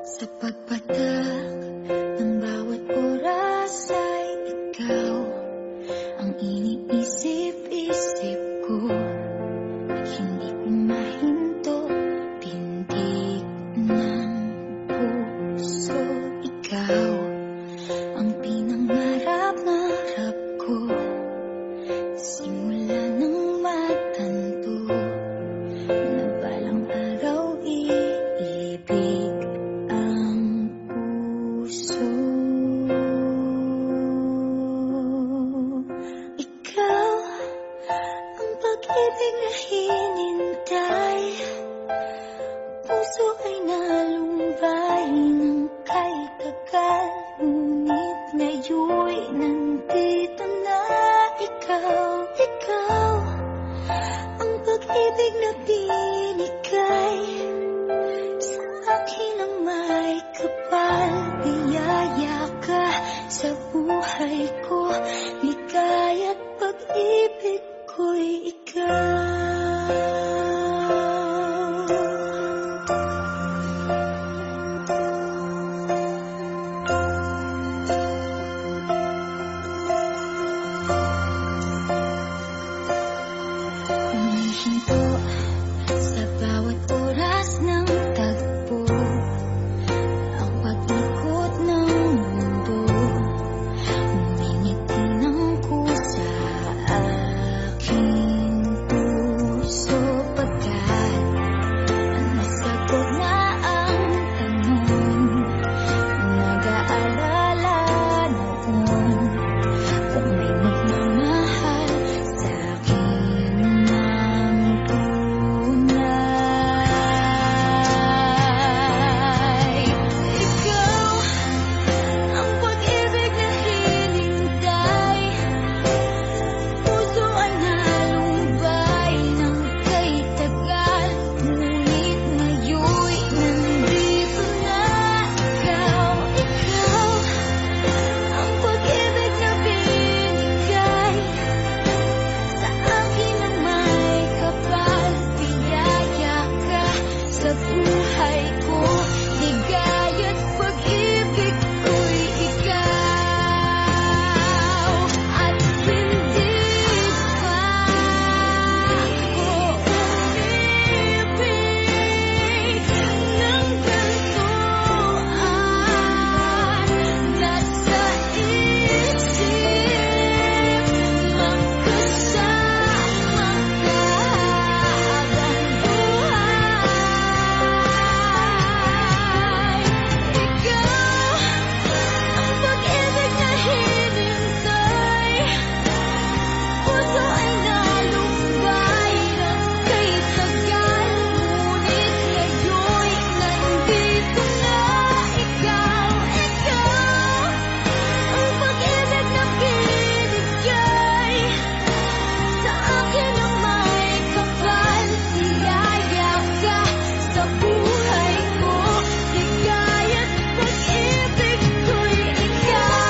Sa pagpatak ng bawat oras ay ikaw ang iniisip-isip ko. Hindi ko mahinto, tindig ng puso. Ikaw ang pinangarap-ngarap ko, simula ng matanto na balang araw iibig ang puso. Ikaw ang pag-ibig na hinintay, puso ay nalumbay ng kay tagal, ngunit ngayon'y nandito na ikaw. Ikaw ang pag-ibig na binigay sa akin ang may kapal. Biyaya ka sa buhay ko, ligaya't pag-ibig ko'y ikaw. Humihinto sa bawat oras ng tagpo, ang pag-ikot ng mundo, humingiti ng kusa aking puso. Pagkat nasagot na ang tanong, nag-aalala noon kung may magmamahal sa akin ng tunay. Ikaw ang pag-ibig na hinintay, puso ay nalumbay ng kay tagal, ngunit ngayon'y nandito na ikaw. Ikaw ang pag-ibig na binigay sa akin ang may kapal. Biyaya ka sa buhay ko, ligaya't pag-ibig ko'y ikaw. At hindi pa ako umibig ng gantuan. Nasa isip magkasama ka habang buhay. Ikaw ang pag-ibig na hinintay, puso ay nalumbay ng kay tagal, ngunit ngayon'y nandito na ikaw. Ikaw ang pag-ibig na binigay sa akin ang may kapal. Biyaya ka sa buhay ko, ligaya't pag-ibig ko'y ikaw.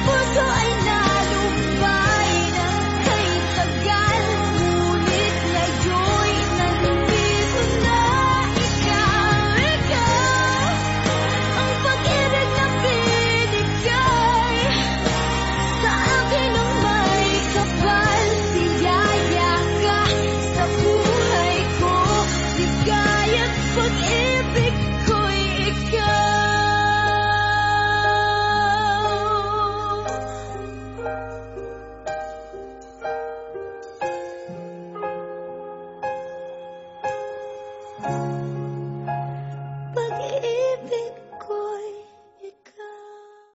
Puso ay nalumbay ng kay tagal, ngunit ngayon'y nandito na ikaw. Ikaw ang pag-ibig na binigay sa akin ang may kapal. Biyaya ka sa buhay ko, ligaya't pag-ibig ko'y ikaw.